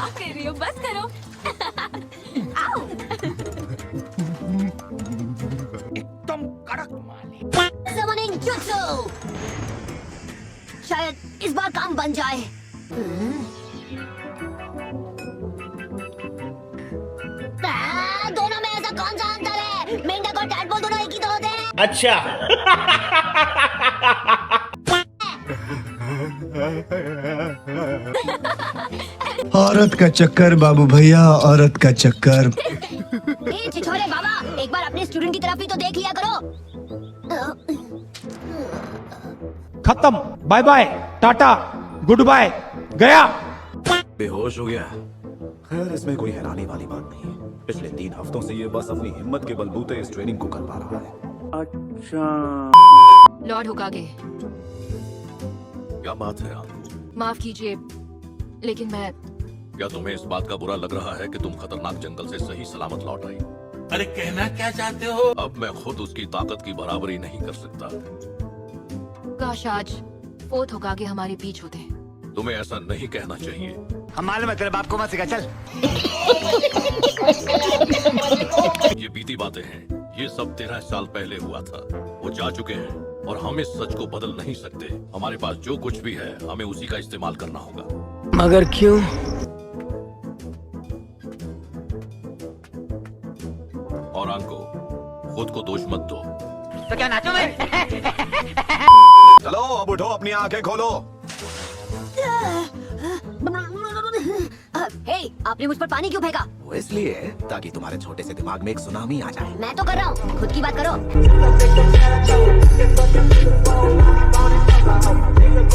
क्या कर रही हो? बस करो। आओ। एकदम कड़क माल है। Summoning jutsu. शायद इस बार काम बन जाए। दोनों में ऐसा कौन सा अंतर है? मेंढक और टैडपोल दोनों एक ही तो होते हैं। अच्छा। औरत का चक्कर बाबू भैया, औरत का चक्कर। छिछोरे बाबा, एक बार अपने स्टूडेंट की तरफ भी तो देख लिया करो। खत्म, bye bye, tata, good bye, गया। बेहोश हो गया। खैर, इसमें कोई हैरानी वाली बात नहीं है। पिछले 3 हफ्तों से ये बस अपनी हिम्मत के बलबूते इस ट्रेनिंग को कर पा रहा है। अच्छा। लॉर्ड होकागे, क्या बात है आप? माफ कीजिए, लेकिन मैं क्या तुम्हें इस बात का बुरा लग रहा है कि तुम खतरनाक जंगल से सही सलामत लौट आई? अरे कहना क्या चाहते हो? अब मैं खुद उसकी ताकत की बराबरी नहीं कर सकता। काश आज फोर्थ होकागे हमारे बीच होते। तुम्हें ऐसा नहीं कहना चाहिए। हम मालूम है तेरे बाप को मत सिखा, चल। ये बीती बातें हैं। ये सब 13 साल पहले हुआ था। वो जा चुके हैं और हम इस सच को बदल नहीं सकते। हमारे पास जो कुछ भी है, हमें उसी का इस्तेमाल करना होगा। मगर क्यों? और आंको, खुद को दोष मत दो। तो क्या नाचो मैं? चलो अब उठो, अपनी आंखें खोलो। हे, आपने मुझ पर पानी क्यों फेंका? वो इसलिए ताकि तुम्हारे छोटे से दिमाग में एक सुनामी आ जाए। मैं तो कर रहा हूँ, खुद की बात करो।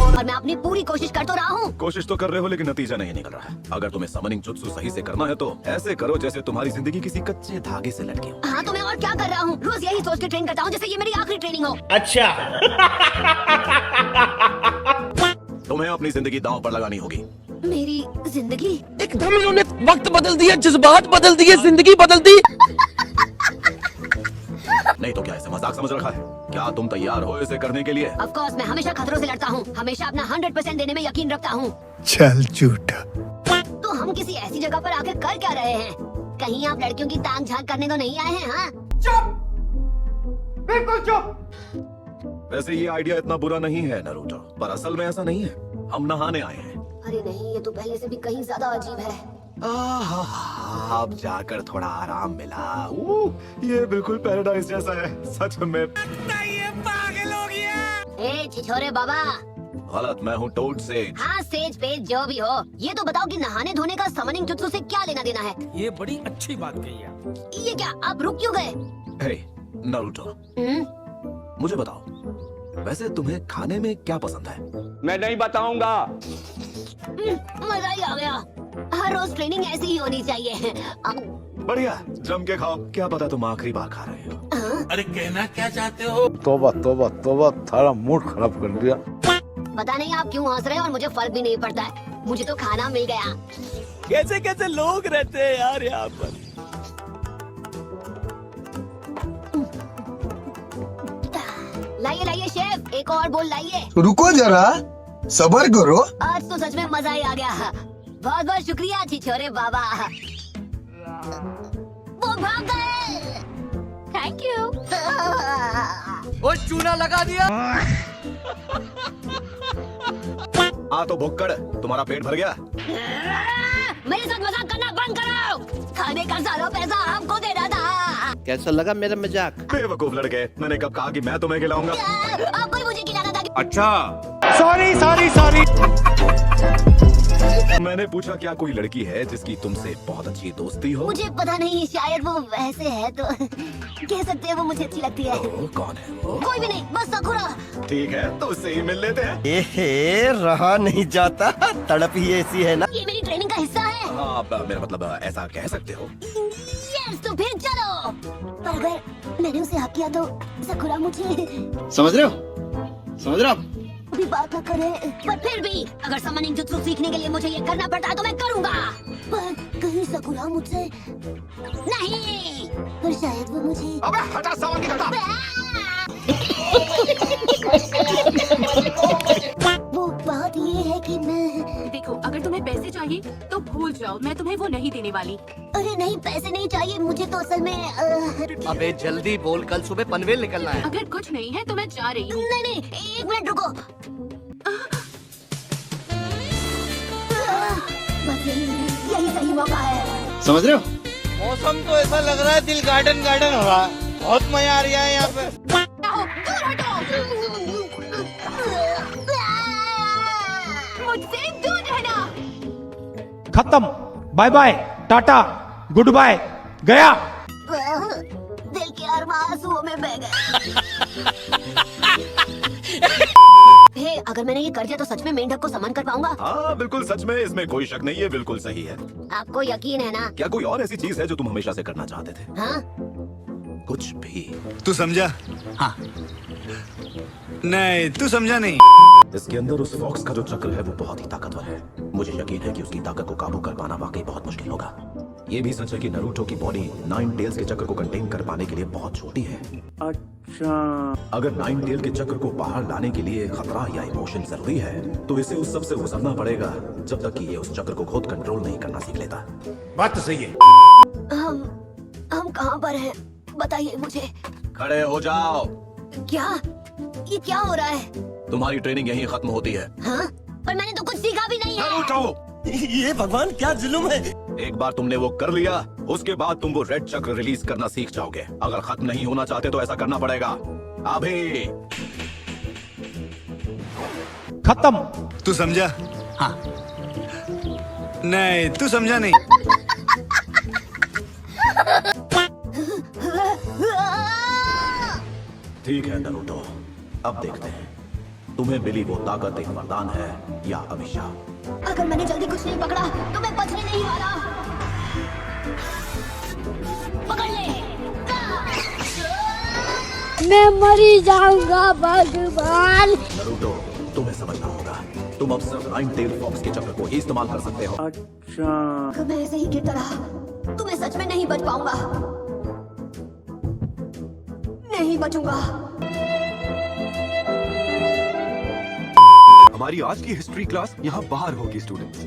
और मैं अपनी पूरी कोशिश कर तो रहा हूँ। कोशिश तो कर रहे हो, लेकिन नतीजा नहीं निकल रहा है। अगर तुम्हें समनिंग जुत्सु सही से करना है तो ऐसे करो जैसे तुम्हारी जिंदगी किसी कच्चे धागे से लटकी हो। हाँ, तो मैं और क्या कर रहा हूँ? रोज यही सोच के ट्रेन करता हूँ जैसे ये मेरी आखिरी ट्रेनिंग हो। अच्छा। तुम्हें अपनी जिंदगी दांव पर लगानी होगी। मेरी जिंदगी? एकदम इन्होंने वक्त बदल दिया, जज्बात बदल दिए, जिंदगी बदल दी। नहीं तो क्या इसे मजाक समझ रखा है? क्या तुम तैयार हो इसे करने के लिए? ऑफ कोर्स, मैं हमेशा खतरों से लड़ता हूँ, हमेशा अपना 100% देने में यकीन रखता हूँ। चल झूठा। तो हम किसी ऐसी जगह पर आकर कर क्या रहे हैं? कहीं आप लड़कियों की ताक झांक करने तो नहीं आए हैं? हाँ? चुप, बिल्कुल चुप। वैसे ये आइडिया इतना बुरा नहीं है नरूटो, पर असल में ऐसा नहीं है। हम नहाने आए हैं। अरे नहीं, ये तो पहले से भी कहीं ज्यादा अजीब है। अब जाकर थोड़ा आराम मिला। ये बिल्कुल पैराडाइज जैसा है, सच में। ये पागल हो गया। ए छिछोरे बाबा। गलत, मैं हूँ टोड सेज। हाँ, सेज पेज जो भी हो, ये तो बताओ कि नहाने धोने का समनिंग जुत्सु से क्या लेना देना है? ये बड़ी अच्छी बात कही आप। ये क्या, आप रुक क्यों गए? हे नरूटो, मुझे बताओ, वैसे तुम्हें खाने में क्या पसंद है? मैं नहीं बताऊंगा। मजा ही आ गया। हर रोज ट्रेनिंग ऐसी ही होनी चाहिए। बढ़िया, जम के खाओ। क्या पता तुम आखिरी बार खा रहे हो। अरे कहना क्या चाहते हो? तोबा तोबा तोबा, थारा मूड खराब कर दिया। पता नहीं आप क्यों हंस रहे हैं और मुझे फर्क भी नहीं पड़ता है। मुझे तो खाना मिल गया। कैसे कैसे लोग रहते हैं यार यहाँ पर। लाइए लाइए शेफ, एक और बोल लाइए। रुको जरा, सबर करो। आज तो सच में मजा ही आ गया। बहुत बहुत शुक्रिया छिछोरे बाबा। वो भाग गए। Thank you. वो चूना लगा दिया। हाँ तो भुक्कड़, तुम्हारा पेट भर गया? मेरे साथ मजाक करना बंद करो। खाने का सारा पैसा आपको देना था। कैसा लगा मेरा मजाक? बेवकूफ लड़के, मैंने कब कहा कि मैं तुम्हें खिलाऊंगा? आपको ही मुझे खिलाना था। अच्छा, सॉरी सॉरी सॉरी। मैंने पूछा क्या कोई लड़की है जिसकी तुमसे बहुत अच्छी दोस्ती हो? मुझे पता नहीं, शायद वो वैसे है तो कह सकते हैं वो मुझे अच्छी लगती है। कौन है वो? कोई भी नहीं, बस सकुरा। ठीक है, तो उससे ही मिल लेते हैं। एहे, रहा नहीं जाता, तड़प ही ऐसी है ना। ये मेरी ट्रेनिंग का हिस्सा है। हाँ, मेरा मतलब ऐसा कह सकते हो। यस, तो फिर चलो। पर अगर मैंने उसे हक किया तो सकुरा मुझे समझ रहे हो? समझ रहे हो? भी बात न करे। पर फिर भी अगर समनिंग जुत्सु सीखने के लिए मुझे ये करना पड़ता है तो मैं करूँगा। पर कहीं सकुरा मुझसे नहीं, पर शायद वो मुझे। अबे हटा, सामान निकलता। वो बात ये है कि मैं। देखो, अगर तुम्हें पैसे चाहिए तो भूल जाओ, मैं तुम्हें वो नहीं देने वाली। अरे नहीं, पैसे नहीं चाहिए मुझे तो असल में अबे जल्दी बोल, कल सुबह पनवेल निकलना है। अगर कुछ नहीं है तो मैं जा रही हूँ। नहीं नहीं, एक मिनट रुको। बस यही सही मौका है। समझ रहे हो? मौसम तो ऐसा लग रहा है दिल गार्डन गार्डन हो रहा है। बहुत मजा आ रहा है यहाँ पे। मुझसे दूर रहना। खत्म, bye bye, tata, good bye, गया। दिल के अरमां आंसुओं में बह गए। हे, अगर मैंने ये कर दिया तो सच में मेंढक को समन कर पाऊंगा? हाँ बिल्कुल, सच में इसमें कोई शक नहीं है, बिल्कुल सही है। आपको यकीन है ना? क्या कोई और ऐसी चीज है जो तुम हमेशा से करना चाहते थे? हाँ? कुछ भी। तू समझा? हाँ। नहीं, तू समझा नहीं। इसके अंदर उस फॉक्स का जो चक्र है वो बहुत ही ताकतवर है। मुझे यकीन है कि उसकी ताकत को काबू कर पाना वाकई बहुत मुश्किल होगा। ये भी सच है कि नारुतो की बॉडी 9 टेल्स के चक्र को कंटेन कर पाने के लिए बहुत छोटी है। अच्छा, अगर 9 टेल के चक्र को बाहर लाने के लिए खतरा या इमोशन जरूरी है तो इसे उस सब से गुजरना पड़ेगा जब तक कि ये उस चक्र को खुद कंट्रोल नहीं करना सीख लेता। बात तो सही है। हम कहाँ पर हैं? बताइए मुझे। खड़े हो जाओ। क्या? ये क्या हो रहा है? तुम्हारी ट्रेनिंग यहीं खत्म होती है। हाँ? पर मैंने तो कुछ सीखा भी नहीं है। उठो। ये भगवान क्या जुल्म है। एक बार तुमने वो कर लिया, उसके बाद तुम वो रेड चक्र रिलीज करना सीख जाओगे। अगर खत्म नहीं होना चाहते तो ऐसा करना पड़ेगा अभी। खत्म। तू समझा? हाँ। नहीं, तू समझा नहीं। ठीक है नारुतो, अब देखते हैं तुम्हें मिली वो ताकत एक वरदान है या अभिशाप। अगर मैंने जल्दी कुछ नहीं पकड़ा तो मैं बचने नहीं वाला। पकड़ ले। मैं मरी जाऊंगा भगवान। नारुतो, तुम्हें समझना होगा, तुम अब सिर्फ 9 टेल फॉक्स के चक्र को ही इस्तेमाल कर सकते हो। अच्छा, मैं ऐसे ही गिरता रहा तो मैं सच में नहीं बच पाऊंगा। नहीं बचूंगा। हमारी आज की हिस्ट्री क्लास यहाँ बाहर होगी स्टूडेंट्स।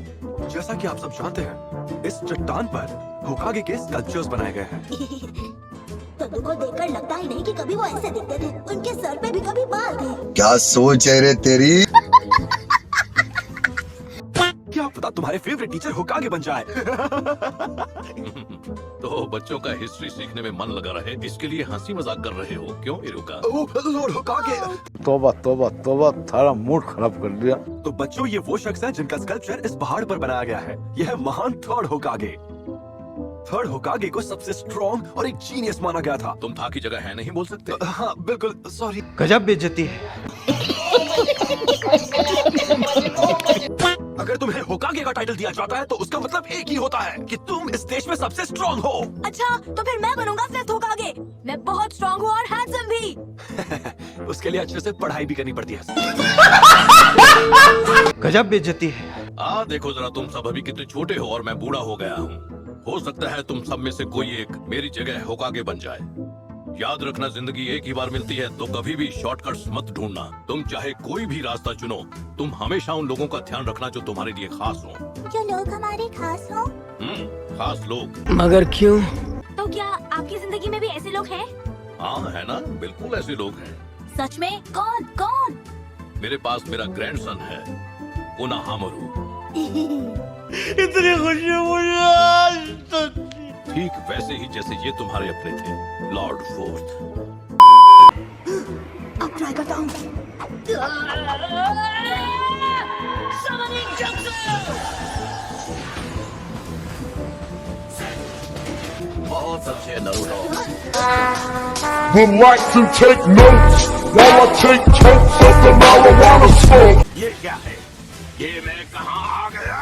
जैसा कि आप सब जानते हैं, इस चट्टान पर होकागे के स्कल्पचर्स बनाए गए हैं। कद्दू को देखकर लगता ही नहीं कि कभी वो ऐसे दिखते थे। उनके सर पे भी कभी बाल थे। क्या सोच है रे तेरी? क्या पता तुम्हारे फेवरेट टीचर होकागे बन जाए। तो बच्चों का हिस्ट्री सीखने में मन लगा रहे, इसके लिए हंसी मजाक कर रहे हो क्यों इरुका? लॉर्ड होकागे। तोबा तोबा तोबा, थारा मूड खराब कर दिया। तो बच्चों, ये वो शख्स है जिनका स्कल्पचर इस पहाड़ पर बनाया गया है। यह है महान थर्ड होकागे। थर्ड होकागे को सबसे स्ट्रॉन्ग और एक जीनियस माना गया था। तुम था की जगह है नहीं बोल सकते? हाँ बिल्कुल, सॉरी। गजब बेइज्जती है। अगर तुम्हें होकागे का टाइटल दिया जाता है तो उसका मतलब एक ही होता है कि तुम इस देश में सबसे स्ट्रॉन्ग हो। अच्छा, तो फिर मैं बनूंगा फिफ्थ होकागे। मैं बहुत स्ट्रॉन्ग हूँ और हैंडसम भी। उसके लिए अच्छे से पढ़ाई भी करनी पड़ती है। गजब बेइज्जती है। देखो जरा, तुम सब अभी कितने छोटे हो और मैं बूढ़ा हो गया हूँ। हो सकता है तुम सब में से कोई एक मेरी जगह होकागे बन जाए। याद रखना, जिंदगी एक ही बार मिलती है तो कभी भी शॉर्टकट्स मत ढूंढना। तुम चाहे कोई भी रास्ता चुनो, तुम हमेशा उन लोगों का ध्यान रखना जो तुम्हारे लिए खास हो। जो लोग हमारे खास हो। खास लोग। मगर क्यों? तो क्या आपकी जिंदगी में भी ऐसे लोग हैं? हाँ है ना, बिल्कुल ऐसे लोग हैं। सच में? कौन कौन? मेरे पास मेरा ग्रैंडसन है, कोनोहामारू। इतनी खुशी मुझे आज तक। ठीक वैसे ही जैसे ये तुम्हारे अपने थे, लॉर्ड फोर्थ। अब ट्राई करता हूँ। बहुत अच्छे Naruto. Would like to take notes while I take totes of the marijuana smoke. ये क्या है? ये मैं कहाँ आ गया?